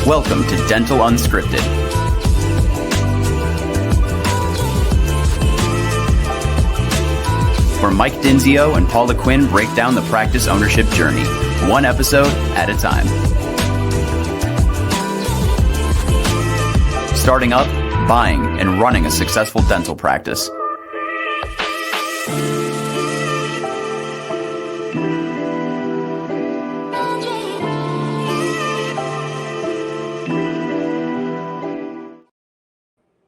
Welcome to Dental Unscripted. Where Mike Dinsio and Paula Quinn break down the practice ownership journey, one episode at a time. Starting up, buying, and running a successful dental practice.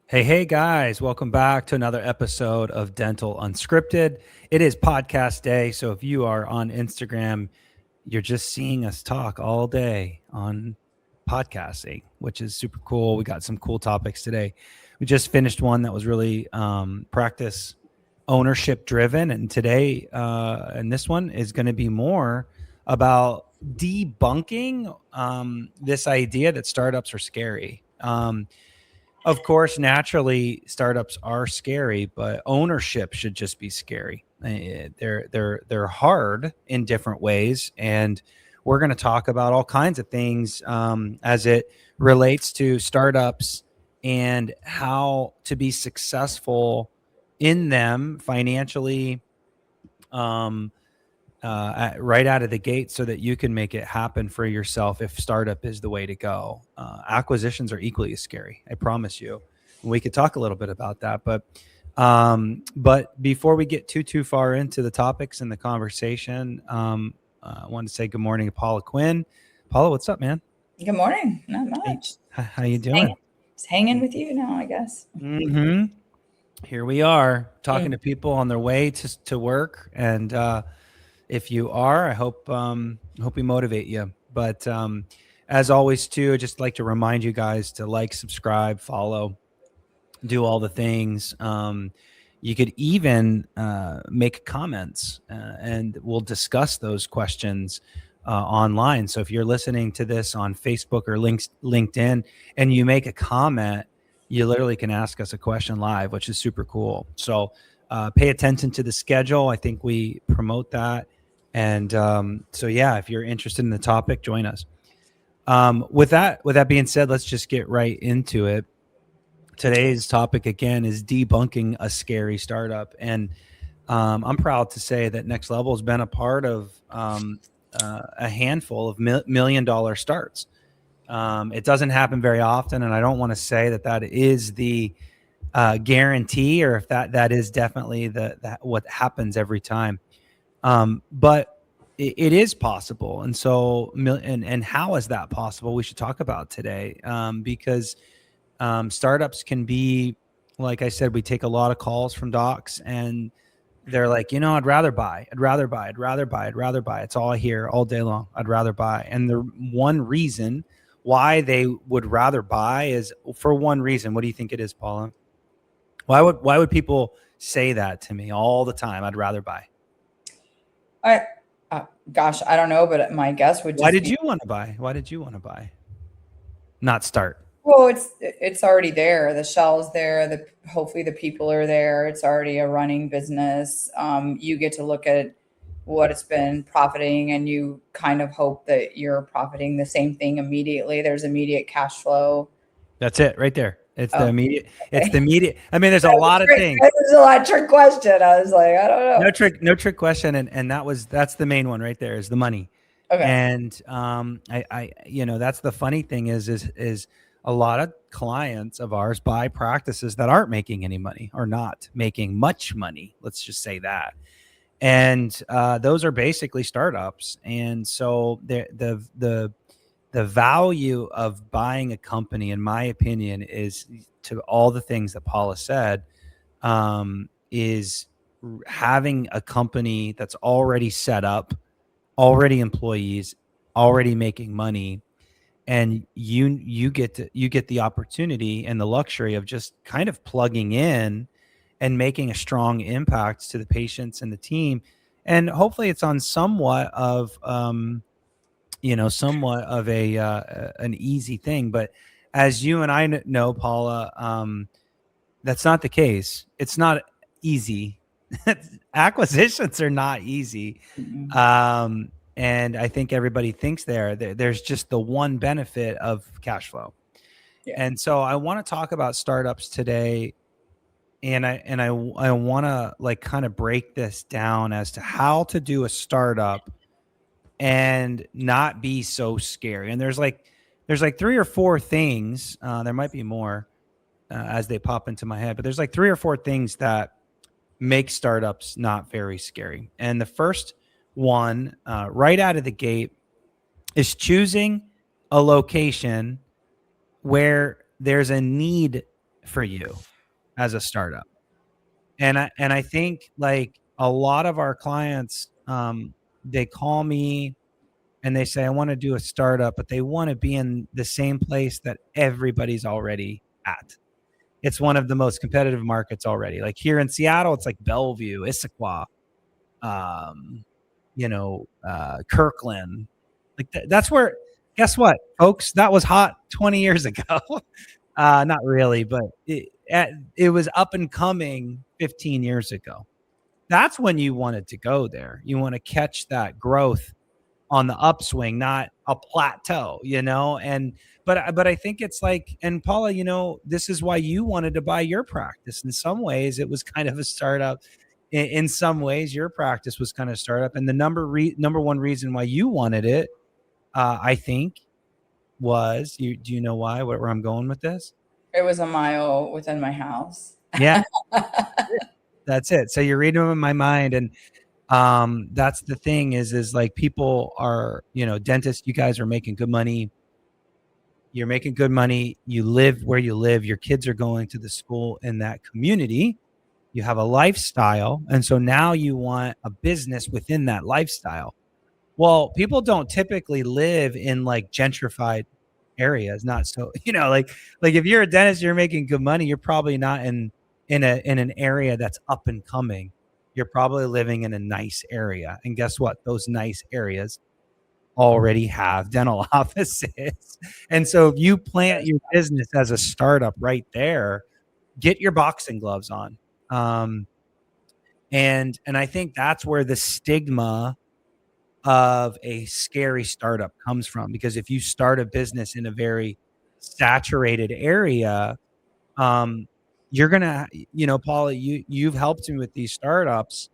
Hey guys, welcome back to another episode of Dental Unscripted. It is podcast day, so if you are on Instagram, you're just seeing us talk all day on podcasting, which is super cool. We got some cool topics today. We just finished one that was really practice ownership driven, and today, and this one is going to be more about debunking this idea that startups are scary. Of course, naturally, startups are scary, but ownership should just be scary. They're hard in different ways, and we're going to talk about all kinds of things as it relates to startups and how to be successful in them financially, right out of the gate, so that you can make it happen for yourself if startup is the way to go. Acquisitions are equally as scary, I promise you. We could talk a little bit about that, but before we get too far into the topics and the conversation, I want to say good morning to Paula Quinn. Paula, what's up, man? Good morning. Not much. How you doing? Just hanging with you now, I guess. Mm-hmm. Here we are talking to people on their way to work, and if you are, I hope we motivate you. But as always, too, I just like to remind you guys to like, subscribe, follow, do all the things. You could even make comments, and we'll discuss those questions online. So if you're listening to this on Facebook or LinkedIn, and you make a comment, you literally can ask us a question live, which is super cool. So pay attention to the schedule. I think we promote that. And so, yeah, if you're interested in the topic, join us. With that being said, let's just get right into it. Today's topic, again, is debunking a scary startup. And I'm proud to say that Next Level has been a part of a handful of $1 million starts. It doesn't happen very often, and I don't want to say that is the guarantee, or if that is definitely what happens every time. But it is possible. And so, and how is that possible? We should talk about today, because startups can be, like I said, we take a lot of calls from docs, and they're like, I'd rather buy. It's all I hear all day long. I'd rather buy. And the one reason why they would rather buy is for one reason. What do you think it is, Paula? Why would people say that to me all the time? I'd rather buy. Gosh, I don't know, but my guess would just Why did you want to buy? Why did you want to buy? Not start. Well, it's already there. The shell's there. Hopefully the people are there. It's already a running business. You get to look at what it's been profiting, and you kind of hope that you're profiting the same thing immediately. There's immediate cash flow. That's it right there. It's the immediate. It's the immediate. I mean, there's a lot of things. There's a lot of trick question. I was like, I don't know. No trick question. And that's the main one right there, is the money. Okay. And I that's the funny thing is a lot of clients of ours buy practices that aren't making any money, or not making much money. Let's just say that. And those are basically startups. And so the value of buying a company, in my opinion, is, to all the things that Paula said, is having a company that's already set up, already employees, already making money, and you get the opportunity and the luxury of just kind of plugging in and making a strong impact to the patients and the team. And hopefully it's on somewhat of an easy thing. But as you and I know, Paula, that's not the case. It's not easy. Acquisitions are not easy. And I think everybody thinks there's just the one benefit of cash flow. Yeah. And so I want to talk about startups today. And I want to like kind of break this down as to how to do a startup and not be so scary. And there's like 3 or 4 things. There might be more as they pop into my head, but there's like 3 or 4 things that make startups not very scary. And the first one, right out of the gate, is choosing a location where there's a need for you as a startup. And I think like a lot of our clients, they call me and they say, I want to do a startup, but they want to be in the same place that everybody's already at. It's one of the most competitive markets already. Like here in Seattle, it's like Bellevue, Issaquah, Kirkland. Like that's where, guess what, folks? That was hot 20 years ago. Not really, but it was up and coming 15 years ago. That's when you wanted to go there. You want to catch that growth on the upswing, not a plateau, but I think it's like, and Paula, this is why you wanted to buy your practice. In some ways, it was kind of a startup. In some ways, your practice was kind of a startup. And the number one reason why you wanted it, I think, was do you know why? Where I'm going with this? It was a mile within my house. Yeah, that's it. So you're reading them in my mind, and that's the thing is like people are, dentists, you guys are making good money. You're making good money. You live where you live. Your kids are going to the school in that community. You have a lifestyle. And so now you want a business within that lifestyle. Well, people don't typically live in like gentrified areas. Not so, like if you're a dentist, you're making good money. You're probably not in an area that's up and coming. You're probably living in a nice area. And guess what? Those nice areas already have dental offices. And so if you plant your business as a startup right there, get your boxing gloves on. And I think that's where the stigma of a scary startup comes from, because if you start a business in a very saturated area, you're gonna, Paula, you've helped me with these startups.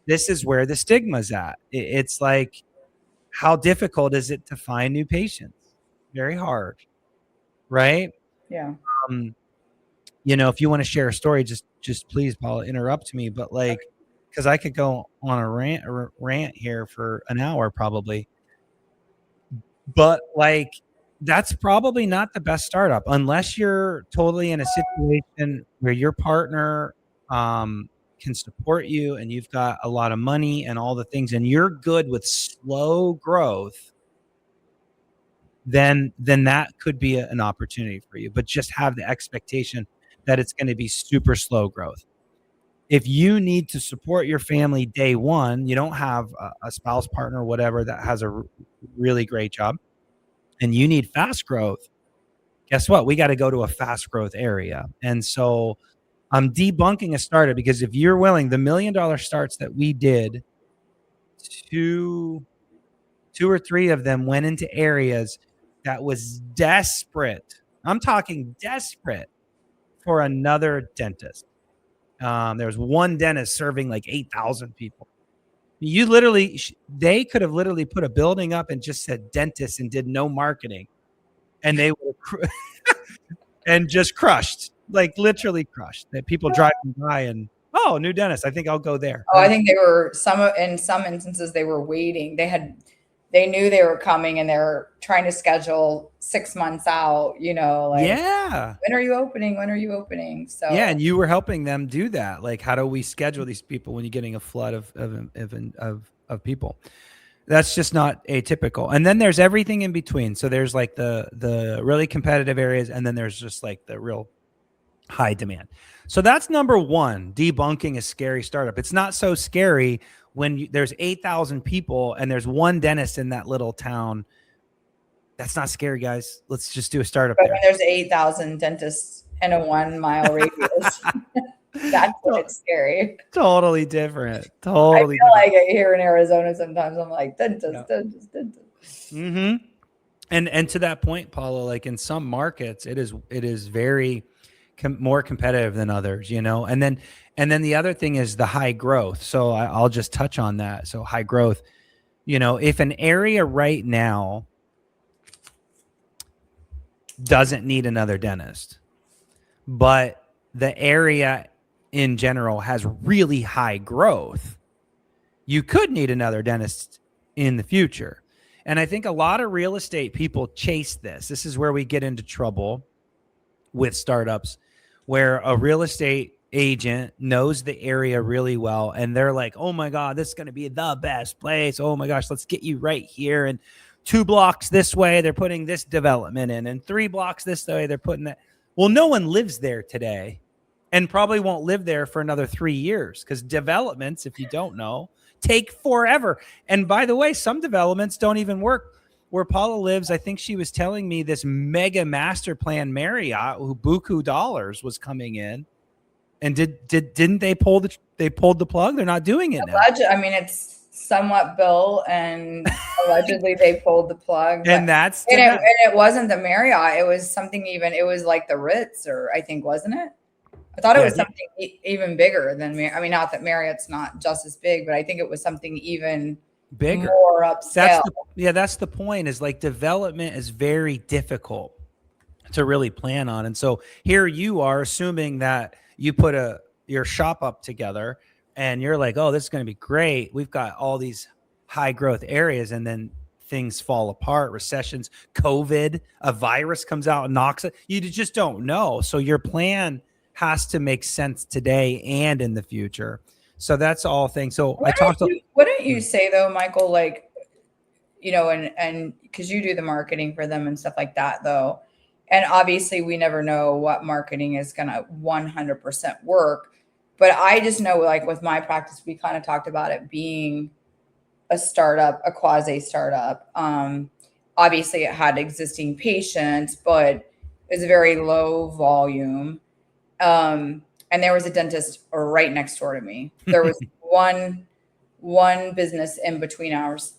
This is where the stigma's at. It's like, how difficult is it to find new patients? Very hard, right? Yeah. If you want to share a story, just please, Paula, interrupt me. But like, because I could go on a rant here for an hour probably. But like, that's probably not the best startup unless you're totally in a situation where your partner can support you and you've got a lot of money and all the things and you're good with slow growth. Then that could be an opportunity for you. But just have the expectation that it's going to be super slow growth. If you need to support your family day one, you don't have a spouse, partner, whatever that has a really great job, and you need fast growth, guess what? We got to go to a fast growth area. And so I'm debunking a startup, because if you're willing, the $1 million starts that we did, two or three of them went into areas that was desperate. I'm talking desperate for another dentist. There was one dentist serving like 8,000 people. They could have literally put a building up and just said dentist and did no marketing, and they would have and just crushed, like literally crushed. That people driving by and, oh, new dentist, I think I'll go there. Oh, I think in some instances they were waiting. They knew they were coming and they were trying to schedule 6 months out, Yeah. When are you opening? When are you opening? So yeah. And you were helping them do that. Like, how do we schedule these people when you're getting a flood of people? That's just not atypical. And then there's everything in between. So there's like the really competitive areas, and then there's just like the real high demand. So that's number one, debunking a scary startup. It's not so scary when there's 8,000 people and there's one dentist in that little town. That's not scary, guys. Let's just do a startup but there. when there's 8,000 dentists in a 1 mile radius. That's when it's scary. Totally different. I Totally feel different. like it here in Arizona sometimes. I'm like, dentist. Mm-hmm. And to that point, Paula, like in some markets, it is very more competitive than others, you know. And then the other thing is the high growth. So I'll just touch on that. So high growth, you know, if an area right now doesn't need another dentist, but the area in general has really high growth, you could need another dentist in the future. And I think a lot of real estate people chase this. This is where we get into trouble with startups, where a real estate agent knows the area really well. And they're like, oh my God, this is going to be the best place. Oh my gosh, let's get you right here. And 2 blocks this way, they're putting this development in. And 3 blocks this way, they're putting that. Well, no one lives there today and probably won't live there for another 3 years, because developments, if you don't know, take forever. And by the way, some developments don't even work. Where Paula lives, I think she was telling me this mega master plan Marriott, who buku dollars was coming in, and didn't they pulled the plug? They're not doing it now. I mean, it's somewhat built, and allegedly they pulled the plug. And it wasn't the Marriott. It was something even. It was like the Ritz, or I think, wasn't it? I thought it was something even bigger than I mean, not that Marriott's not just as big, but I think it was something even bigger, more upscale. That's the point, is like development is very difficult to really plan on. And so here you are assuming that you put your shop up together and you're like, oh, this is going to be great. We've got all these high growth areas, and then things fall apart, recessions, COVID, a virus comes out and knocks it. You just don't know. So your plan has to make sense today and in the future. So that's all things. So wouldn't you say though, Michael, like, you know, and because you do the marketing for them and stuff like that though, and obviously we never know what marketing is going to 100% work, but I just know, like with my practice, we kind of talked about it being a startup, a quasi startup. Obviously it had existing patients, but it was a very low volume. And there was a dentist right next door to me. There was one business in between ours.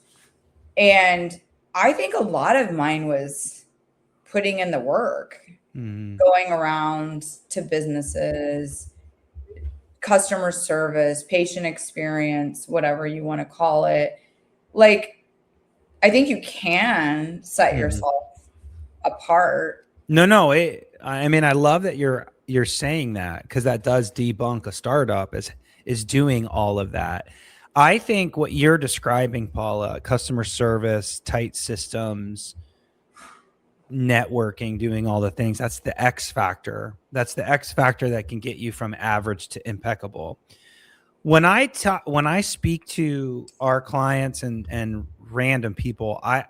And I think a lot of mine was putting in the work, going around to businesses, customer service, patient experience, whatever you want to call it. Like, I think you can set yourself apart. No. I mean, I love that you're saying that, because that does debunk a startup is doing all of that. I think what you're describing, Paula, customer service, tight systems, networking, doing all the things, that's the X factor. That's the X factor that can get you from average to impeccable. When I speak to our clients and random people, I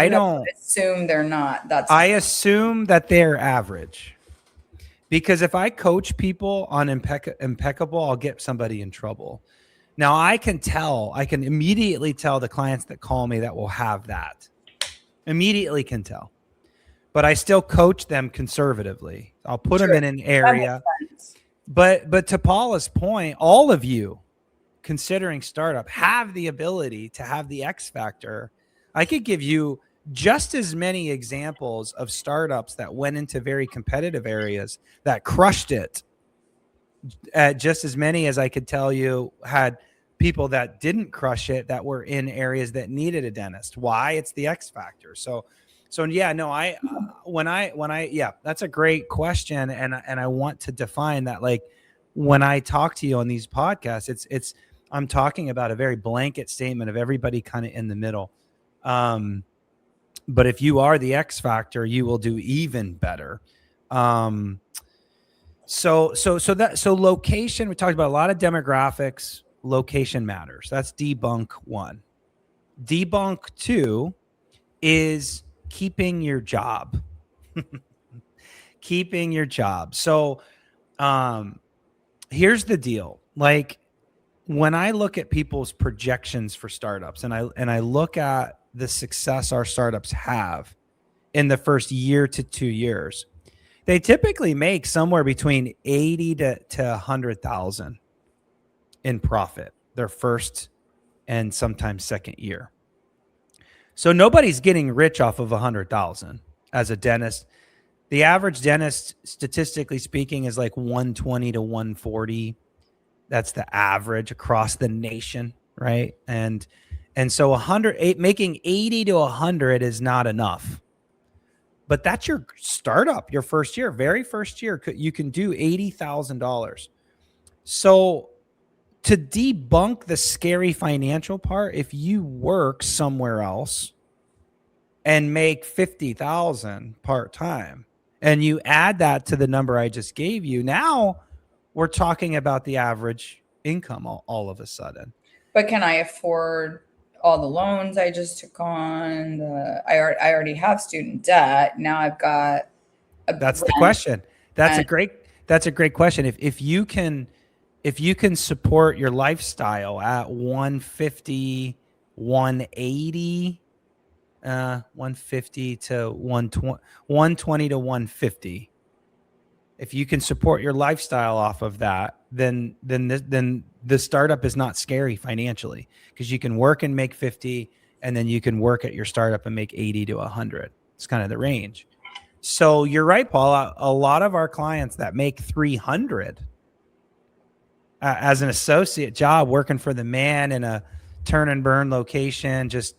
don't assume they're not. I assume that they're average. Because if I coach people on impeccable, I'll get somebody in trouble. Now I can immediately tell the clients that call me that will have that. Immediately can tell. But I still coach them conservatively. I'll put them in an area. But to Paula's point, all of you considering startup have the ability to have the X factor. I could give you just as many examples of startups that went into very competitive areas that crushed it, just as many as I could tell you had people that didn't crush it that were in areas that needed a dentist. Why? It's the X factor. So yeah, no, that's a great question. And I want to define that. Like when I talk to you on these podcasts, I'm talking about a very blanket statement of everybody kind of in the middle. But if you are the X factor, you will do even better. So location, we talked about a lot of demographics. Location matters. That's debunk 1. Debunk 2 is keeping your job. Keeping your job. So here's the deal. Like when I look at people's projections for startups and I look at the success our startups have in the first year to 2 years, They typically make somewhere between 80 to 100,000 in profit their first and sometimes second year. So nobody's getting rich off of 100,000 as a dentist. The average dentist, statistically speaking, is like 120 to 140. That's the average across the nation, right? And so making 80 to 100 is not enough. But that's your startup, your first year, very first year. You can do $80,000. So to debunk the scary financial part, if you work somewhere else and make 50,000 part-time and you add that to the number I just gave you, now we're talking about the average income all of a sudden. But can I afford all the loans I just took on? I already have student debt. Now I've got That's the question. That's a great question. If you can support your lifestyle at 150, 180, 150 to 120 to 150. If you can support your lifestyle off of that, then the startup is not scary financially, because you can work and make 50, and then you can work at your startup and make 80 to 100. It's kind of the range. So you're right, Paula. A lot of our clients that make 300 as an associate job, working for the man in a turn and burn location, just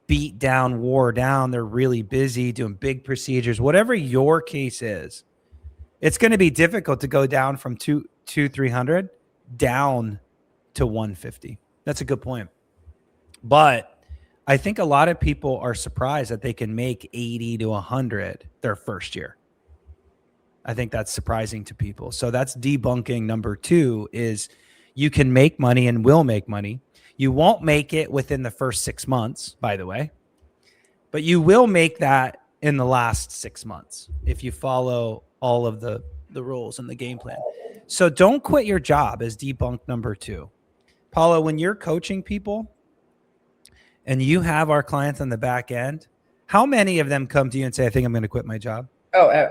beat down, wore down. They're really busy doing big procedures. Whatever your case is, it's going to be difficult to go down from 300 down to 150. That's a good point. But I think a lot of people are surprised that they can make 80 to 100 their first year. I think that's surprising to people. So that's debunking number 2, is you can make money and will make money. You won't make it within the first 6 months, by the way, but you will make that in the last 6 months if you follow all of the rules and the game plan. So don't quit your job is debunk number 2. Paula, when you're coaching people and you have our clients on the back end, how many of them come to you and say, I think I'm going to quit my job? Oh,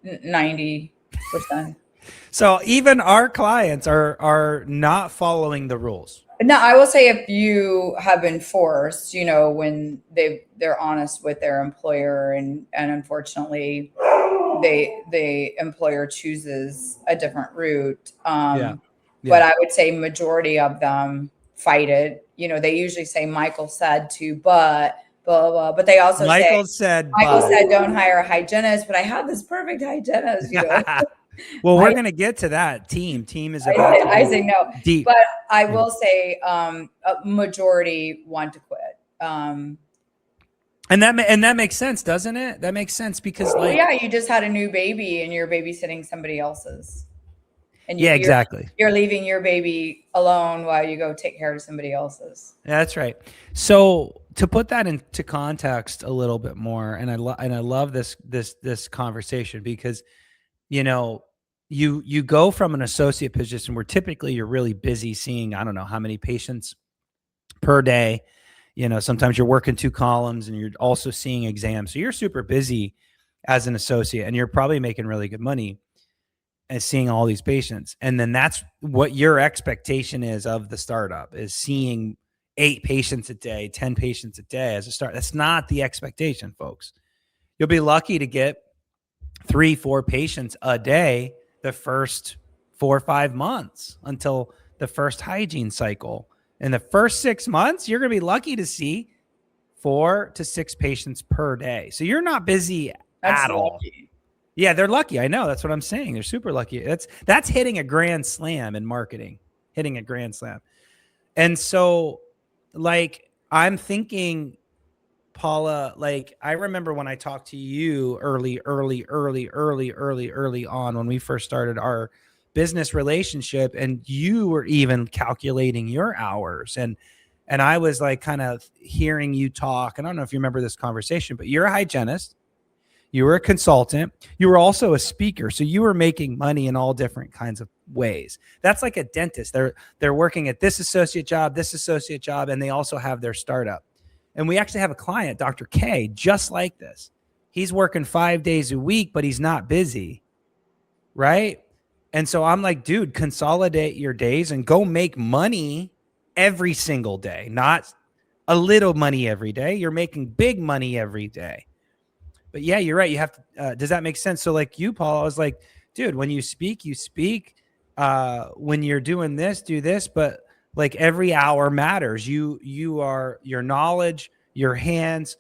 90%. So even our clients are not following the rules. No, I will say, if you have been forced, when they're honest with their employer, and unfortunately the employer chooses a different route. Yeah. But I would say majority of them fight it. They usually say Michael said to, but blah, blah, blah. But they also Michael said said don't hire a hygienist, but I have this perfect hygienist. Well, we're going to get to that. Team is about I say no, deep. But I will say a majority want to quit. And that makes sense, doesn't it? That makes sense because you just had a new baby and you're babysitting somebody else's. And exactly. You're leaving your baby alone while you go take care of somebody else's. That's right. So to put that into context a little bit more, and I love this conversation, because you go from an associate position where typically you're really busy seeing, I don't know how many patients per day. Sometimes you're working 2 columns and you're also seeing exams. So you're super busy as an associate, and you're probably making really good money and seeing all these patients. And then that's what your expectation is of the startup, is seeing 8 patients a day, 10 patients a day as a start. That's not the expectation, folks. You'll be lucky to get 3-4 patients a day the first 4 or 5 months until the first hygiene cycle. In the first 6 months, you're going to be lucky to see 4 to 6 patients per day. So you're not busy at all. Yeah, they're lucky. I know. That's what I'm saying. They're super lucky. That's hitting a grand slam in marketing, hitting a grand slam. And so I'm thinking, Paula, I remember when I talked to you early on when we first started our business relationship, and you were even calculating your hours, and I was kind of hearing you talk. And I don't know if you remember this conversation, but you're a hygienist, you were a consultant, you were also a speaker. So you were making money in all different kinds of ways. That's like a dentist. They're working at this associate job, and they also have their startup. And we actually have a client, Dr. K, just like this. he's working 5 days a week, but he's not busy. Right. And so I'm like, dude, consolidate your days and go make money every single day, not a little money every day. You're making big money every day. But yeah, you're right. You have to, does that make sense? So like you, Paul, I was like, dude, when you speak, when you're doing this, do this, but like every hour matters. You are your knowledge, your hands,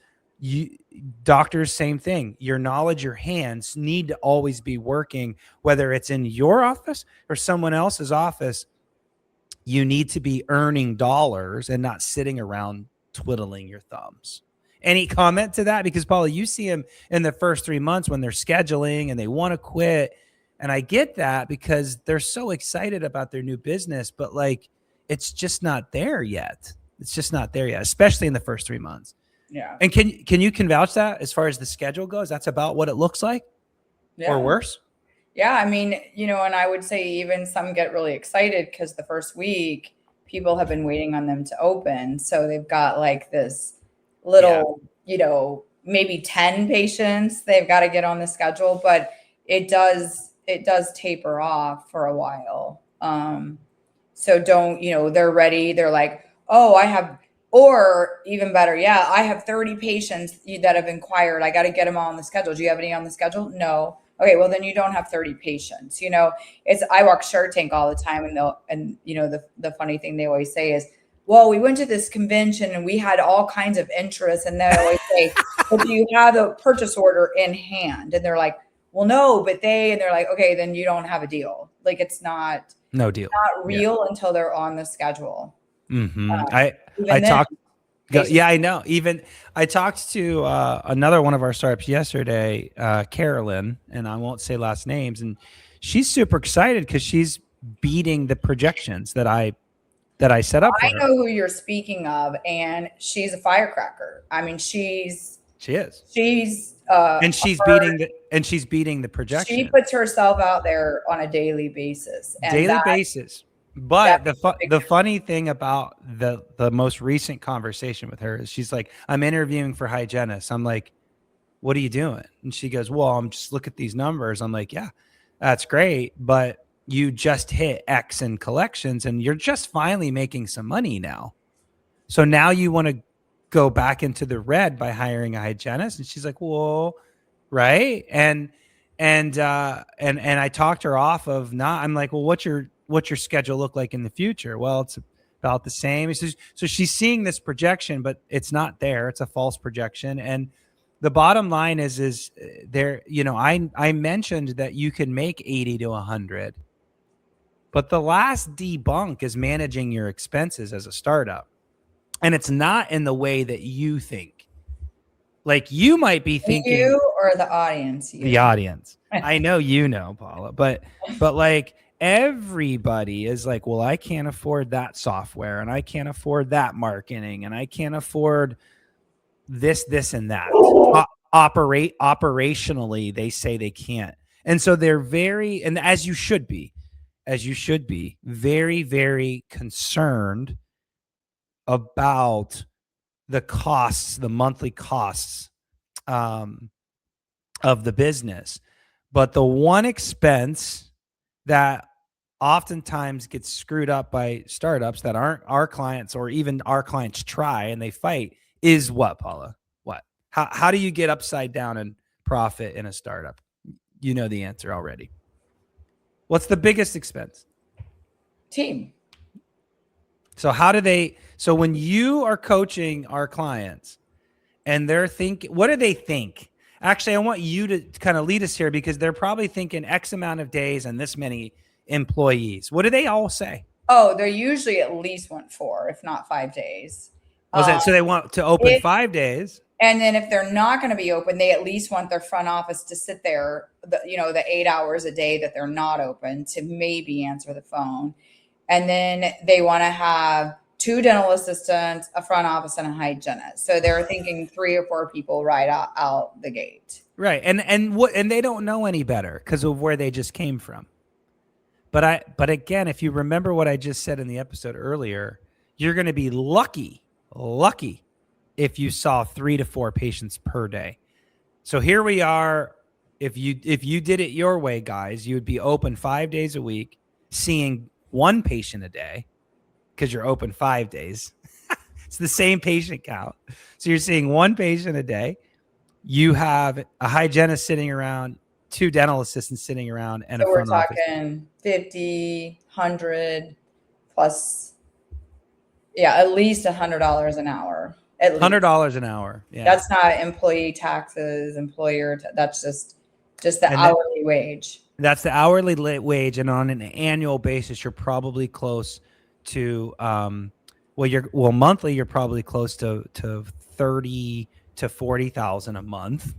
doctors, same thing. Your knowledge, your hands need to always be working, whether it's in your office or someone else's office. You need to be earning dollars and not sitting around twiddling your thumbs. Any comment to that? Because Paula, you see them in the first 3 months when they're scheduling and they want to quit. And I get that because they're so excited about their new business, but like, it's just not there yet. It's just not there yet, especially in the first 3 months. Yeah. And can you vouch that as far as the schedule goes? That's about what it looks like, or worse. Yeah. I mean, and I would say even some get really excited because the first week people have been waiting on them to open. So they've got like this little, maybe 10 patients they've got to get on the schedule, but it does taper off for a while. So don't, they're ready. They're like, oh, or even better, I have 30 patients that have inquired. I got to get them all on the schedule. Do you have any on the schedule? No. Okay, well then you don't have 30 patients. I walk Shark Tank all the time, and the funny thing they always say is, well, we went to this convention and we had all kinds of interest, and they always say, well, do you have a purchase order in hand? And they're like, well, no, but and they're like, okay, then you don't have a deal. Like it's not no deal, not real until they're on the schedule. Mm-hmm. I know. Even I talked to another one of our startups yesterday, Carolyn, and I won't say last names, and she's super excited because she's beating the projections that I set up for her. I know who you're speaking of, and she's a firecracker. I mean, she is. And she's beating the projection. She puts herself out there on a daily basis. But the funny thing about the most recent conversation with her is she's like, I'm interviewing for hygienists. I'm like, what are you doing? And she goes, well, I'm just look at these numbers. I'm like, yeah, that's great. But you just hit X in collections and you're just finally making some money now. So now you want to go back into the red by hiring a hygienist. And she's like, whoa, right. And I talked her off of I'm like, well, what's your schedule look like in the future? Well, it's about the same. So she's seeing this projection, but it's not there. It's a false projection. And the bottom line is there, I mentioned that you can make 80 to 100, but the last debunk is managing your expenses as a startup. And it's not in the way that you think. Like you might be thinking, you or the audience. The audience. I know Paula, but like everybody is like, well, I can't afford that software, and I can't afford that marketing, and I can't afford this, and that. Operationally, they say they can't, and so they're and as you should be, very, very concerned about the costs, the monthly costs of the business. But the one expense that oftentimes gets screwed up by startups that aren't our clients, or even our clients try and they fight, is what, Paula? What? How do you get upside down and profit in a startup? You know the answer already. What's the biggest expense? Team. So when you are coaching our clients and they're thinking, what do they think? Actually, I want you to kind of lead us here because they're probably thinking X amount of days and this many employees. What do they all say? Oh, they usually at least want 4, if not 5 days. So they want to open 5 days. And then if they're not going to be open, they at least want their front office to sit there, the 8 hours a day that they're not open to maybe answer the phone. And then they want to have 2 dental assistants, a front office, and a hygienist. So they're thinking 3 or 4 people right out the gate. Right. And they don't know any better because of where they just came from. But again, if you remember what I just said in the episode earlier, you're going to be lucky if you saw 3 to 4 patients per day. So here we are. If you did it your way, guys, you would be open 5 days a week, seeing one patient a day because you're open 5 days. It's the same patient count. So you're seeing one patient a day. You have a hygienist sitting around, 2 dental assistants sitting around, and So a we're front office. talking 50, 100 plus. Yeah, at least $100 an hour. At least $100 an hour. Yeah. That's not employee taxes, employer. That's just the And hourly wage. That's the hourly wage, and on an annual basis, you're probably close to monthly. You're probably close to 30 to 40,000 a month,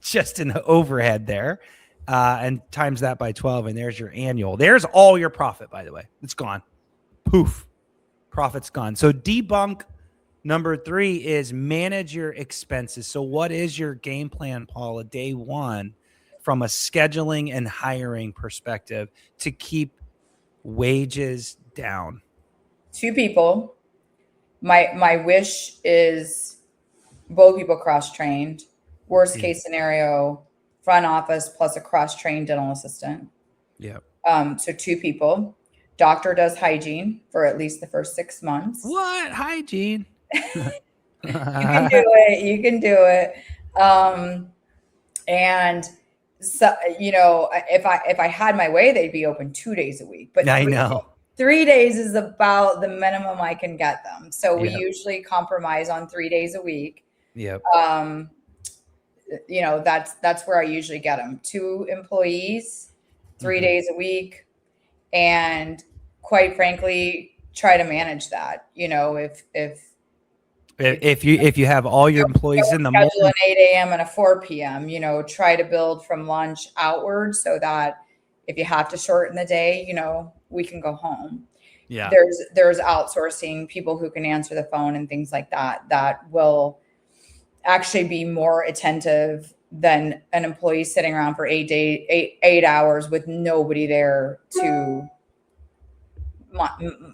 just in the overhead there, and times that by 12, and there's your annual. There's all your profit, by the way. It's gone. Poof, profit's gone. So debunk number 3 is manage your expenses. So what is your game plan, Paula, day one, from a scheduling and hiring perspective to keep wages down? 2 people. My wish is both people cross-trained. Worst case scenario, front office plus a cross-trained dental assistant. Yeah. So 2 people. Doctor does hygiene for at least the first 6 months. What? Hygiene? You can do it. You can do it. And so, if I had my way, they'd be open 2 days a week. But I know 3 days is about the minimum I can get them. So we Yep. usually compromise on 3 days a week. Yep. That's where I usually get them. 2 employees, 3 Mhm. days a week, and quite frankly, try to manage that. If you have all your employees in the schedule morning, an 8 a.m. and a 4 p.m., try to build from lunch outward so that if you have to shorten the day, we can go home. yeah, There's outsourcing people who can answer the phone and things like that will actually be more attentive than an employee sitting around for 8 hours with nobody there to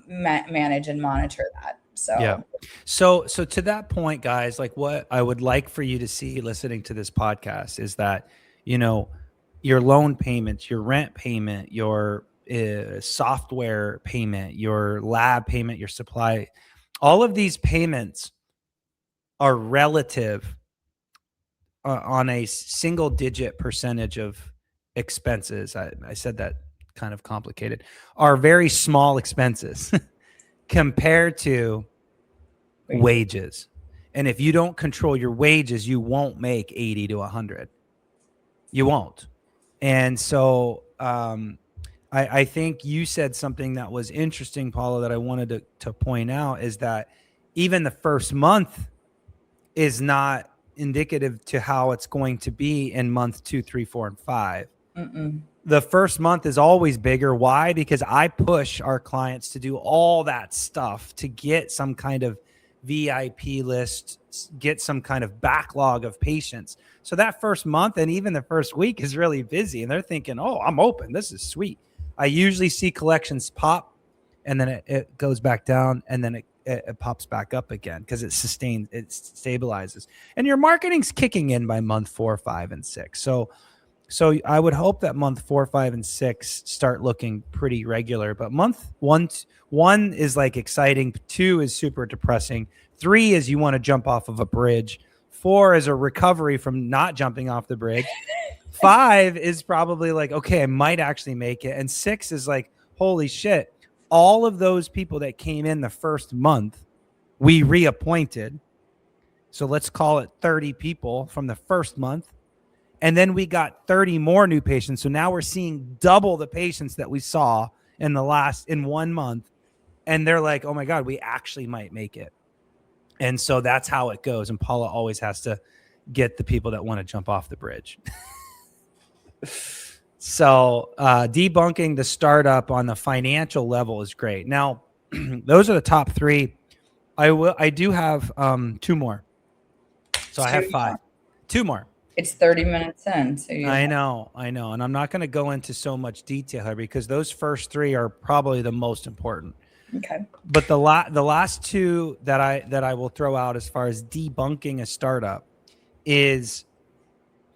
manage and monitor that. So yeah. So to that point, guys, like what I would like for you to see listening to this podcast is that, your loan payments, your rent payment, your software payment, your lab payment, your supply, all of these payments are relative on a single digit percentage of expenses. I said that kind of complicated, are very small expenses compared to wages. And if you don't control your wages, you won't make 80 to 100. You won't. And so I think you said something that was interesting, Paula, that I wanted to point out, is that even the first month is not indicative to how it's going to be in month 2, 3, 4, and 5. Mm-mm. The first month is always bigger. Why? Because I push our clients to do all that stuff to get some kind of VIP list, get some kind of backlog of patients. So that first month and even the first week is really busy, and they're thinking, oh, I'm open. This is sweet. I usually see collections pop, and then it goes back down, and then it pops back up again because it stabilizes. And your marketing's kicking in by month 4, 5, and 6. So I would hope that month 4, 5, and 6 start looking pretty regular. But month one is like exciting. 2 is super depressing. 3 is you want to jump off of a bridge. 4 is a recovery from not jumping off the bridge. 5 is probably like, okay, I might actually make it. And 6 is like, holy shit. All of those people that came in the first month, we reappointed. So let's call it 30 people from the first month. And then we got 30 more new patients. So now we're seeing double the patients that we saw in 1 month. And they're like, oh my God, we actually might make it. And so that's how it goes. And Paula always has to get the people that want to jump off the bridge. So debunking the startup on the financial level is great. Now, those are the top 3. I do have 2 more. So I have 5. 2 more. It's 30 minutes in. So I know. And I'm not going to go into so much detail here because those first 3 are probably the most important. Okay. But the last 2 that I will throw out as far as debunking a startup is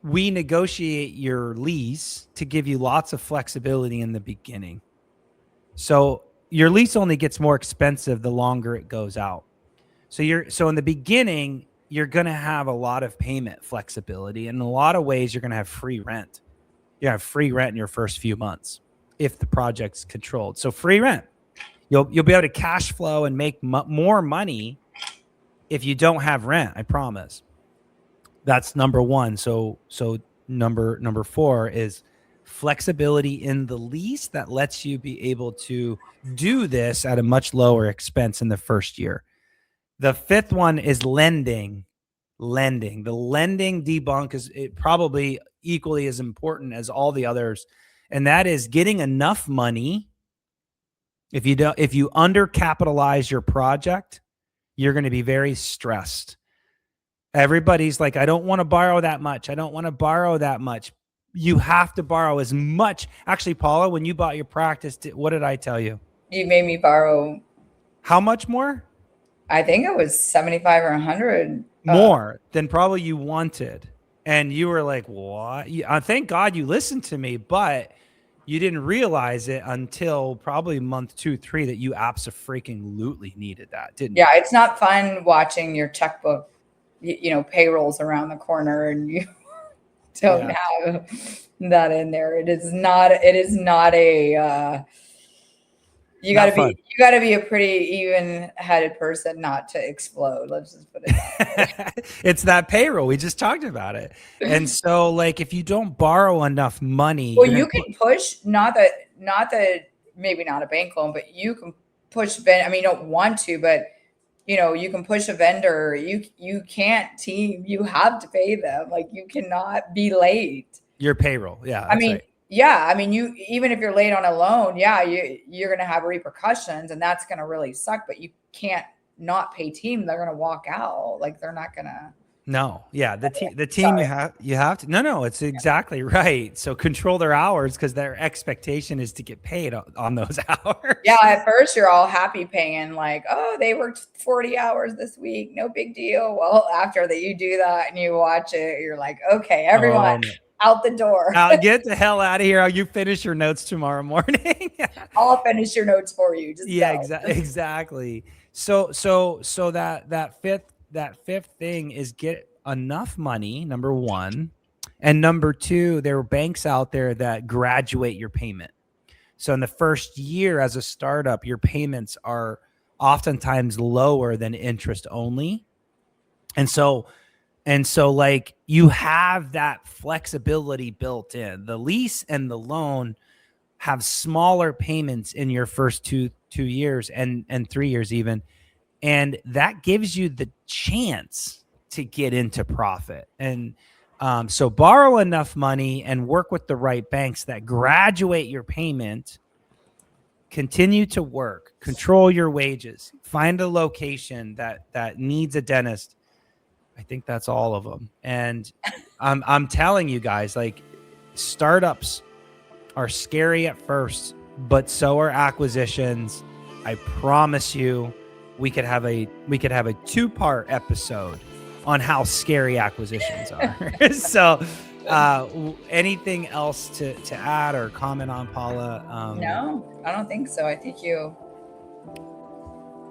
we negotiate your lease to give you lots of flexibility in the beginning. So your lease only gets more expensive the longer it goes out. So in the beginning, you're going to have a lot of payment flexibility. In a lot of ways, you're going to have free rent. You have free rent in your first few months if the project's controlled. So free rent. You'll be able to cash flow and make more money if you don't have rent, I promise. That's number one. So number 4 is flexibility in the lease that lets you be able to do this at a much lower expense in the first year. The 5th one is lending. The lending debunk is probably equally as important as all the others. And that is getting enough money. If you undercapitalize your project, you're going to be very stressed. Everybody's like, I don't want to borrow that much. I don't want to borrow that much. You have to borrow as much. Actually, Paula, when you bought your practice, what did I tell you? You made me borrow. How much more? I think it was 75 or 100 more than probably you wanted. And you were like, what? Thank God you listened to me, but you didn't realize it until probably month 2, 3 that you abso-freaking-lutely needed that, didn't you? Yeah, it's not fun watching your checkbook, payrolls around the corner and you don't have that in there. It is not a you got to be a pretty even-headed person not to explode. Let's just put it that way. It's that payroll. We just talked about it. And so like if you don't borrow enough money, well, you can push not that maybe not a bank loan, but you can push you don't want to, but you can push a vendor. You can't team. You have to pay them. Like you cannot be late. Your payroll. Yeah. Right. Yeah. You, even if you're late on a loan, you're going to have repercussions and that's going to really suck, but you can't not pay team. They're going to walk out. Like they're not going to. No. Yeah. The team you have to, no, it's exactly right. So control their hours because their expectation is to get paid on those hours. Yeah. At first you're all happy paying like, oh, they worked 40 hours this week. No big deal. Well, after that you do that and you watch it, you're like, okay, everyone. Out the door. Get the hell out of here. You finish your notes tomorrow morning. I'll finish your notes for you. Just exactly. So that fifth thing is get enough money, number 1. And number 2, there are banks out there that graduate your payment. So in the first year as a startup, your payments are oftentimes lower than interest only. And so like you have that flexibility built in. The lease and the loan have smaller payments in your first two years and 3 years even. And that gives you the chance to get into profit. And so borrow enough money and work with the right banks that graduate your payment. Continue to work, control your wages, find a location that needs a dentist. I think that's all of them. And I'm telling you guys, like startups are scary at first, but so are acquisitions. I promise you, we could have a 2-part episode on how scary acquisitions are. So anything else to add or comment on, Paula? No, I don't think so. I think you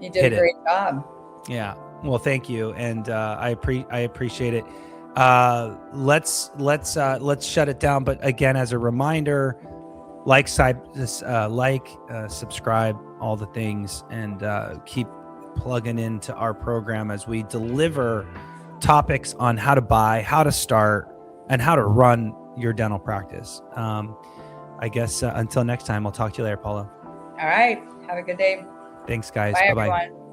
did a great job. Yeah. Well, thank you, and I appreciate it. Let's shut it down. But again, as a reminder, subscribe, all the things, and keep plugging into our program as we deliver topics on how to buy, how to start, and how to run your dental practice. I guess until next time, I'll talk to you later, Paula. All right. Have a good day. Thanks, guys. Bye, Bye-bye. everyone.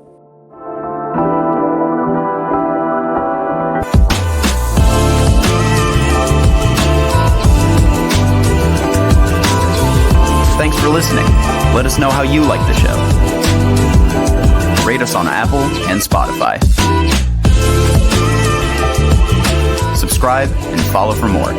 Thanks for listening. Let us know how you like the show. Rate us on Apple and Spotify. Subscribe and follow for more.